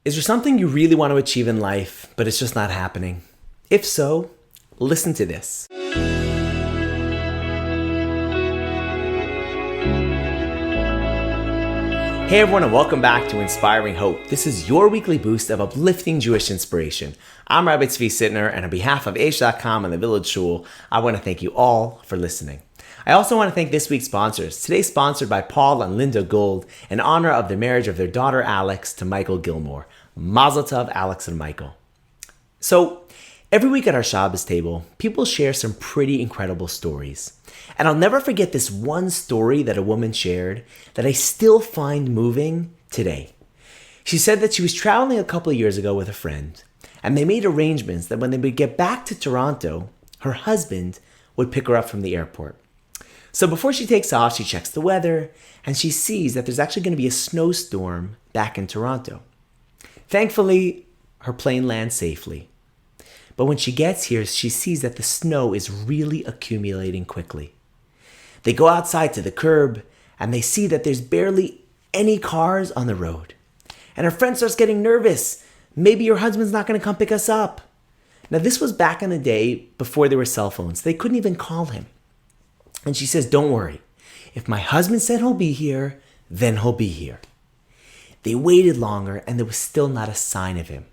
Is there something you really want to achieve in life, but it's just not happening? If so, listen to this. Hey everyone, and welcome back to Inspiring Hope. This is your weekly boost of uplifting Jewish inspiration. I'm Rabbi Tzvi Sytner, and on behalf of Aish.com and the Village Shul, I want to thank you all for listening. I also want to thank this week's sponsors. Today sponsored by Paul and Linda Gold in honor of the marriage of their daughter Alex to Michael Gilmore. Mazel tov, Alex and Michael. So, every week at our Shabbos table, people share some pretty incredible stories. And I'll never forget this one story that a woman shared that I still find moving today. She said that she was traveling a couple of years ago with a friend, and they made arrangements that when they would get back to Toronto, her husband would pick her up from the airport. So before she takes off, she checks the weather, and she sees that there's actually going to be a snowstorm back in Toronto. Thankfully, her plane lands safely. But when she gets here, she sees that the snow is really accumulating quickly. They go outside to the curb, and they see that there's barely any cars on the road. And her friend starts getting nervous. Maybe your husband's not going to come pick us up. Now, this was back in the day before there were cell phones. They couldn't even call him. And she says, don't worry. If my husband said he'll be here, then he'll be here. They waited longer, and there was still not a sign of him.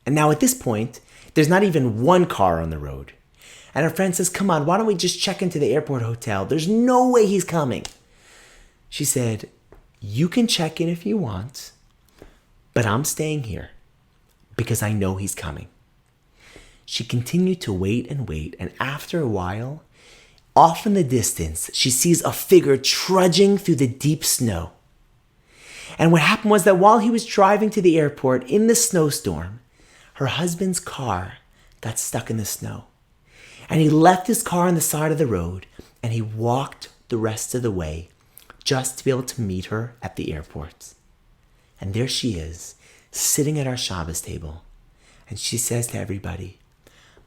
And now at this point, there's not even one car on the road. And her friend says, come on, why don't we just check into the airport hotel? There's no way he's coming. She said, you can check in if you want, but I'm staying here because I know he's coming. She continued to wait, and after a while, off in the distance, she sees a figure trudging through the deep snow. And what happened was that while he was driving to the airport in the snowstorm, her husband's car got stuck in the snow. And he left his car on the side of the road, and he walked the rest of the way just to be able to meet her at the airport. And there she is, sitting at our Shabbos table. And she says to everybody,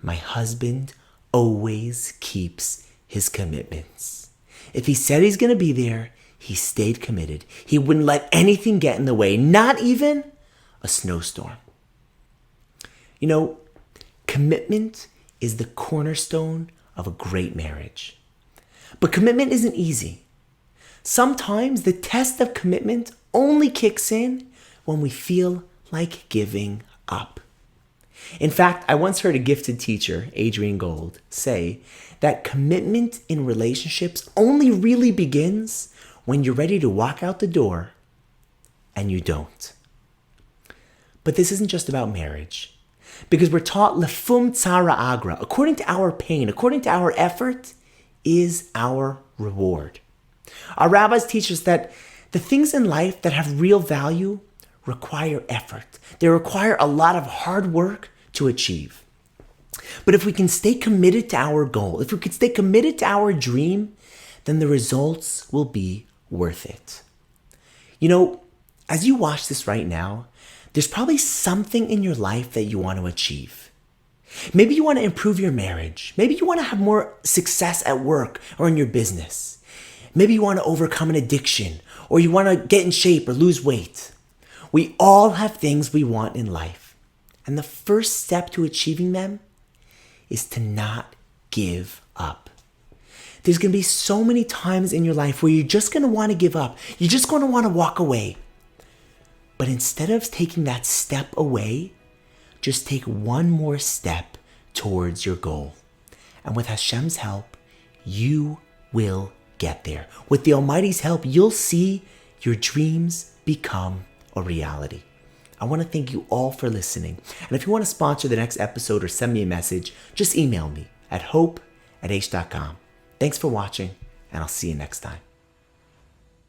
my husband always keeps his commitments. If he said he's going to be there, he stayed committed. He wouldn't let anything get in the way, not even a snowstorm. You know, commitment is the cornerstone of a great marriage. But commitment isn't easy. Sometimes the test of commitment only kicks in when we feel like giving up. In fact, I once heard a gifted teacher, Adrian Gold, say that commitment in relationships only really begins when you're ready to walk out the door and you don't. But this isn't just about marriage. Because we're taught lefum tzara agra, according to our pain, according to our effort, is our reward. Our rabbis teach us that the things in life that have real value require effort. They require a lot of hard work to achieve. But if we can stay committed to our goal, if we can stay committed to our dream, then the results will be worth it. You know, as you watch this right now, there's probably something in your life that you want to achieve. Maybe you want to improve your marriage. Maybe you want to have more success at work or in your business. Maybe you want to overcome an addiction, or you want to get in shape or lose weight. We all have things we want in life. And the first step to achieving them is to not give up. There's going to be so many times in your life where you're just going to want to give up. You're just going to want to walk away. But instead of taking that step away, just take one more step towards your goal. And with Hashem's help, you will get there. With the Almighty's help, you'll see your dreams become a reality. I want to thank you all for listening. And if you want to sponsor the next episode or send me a message, just email me at hope@aish.com. Thanks for watching, and I'll see you next time.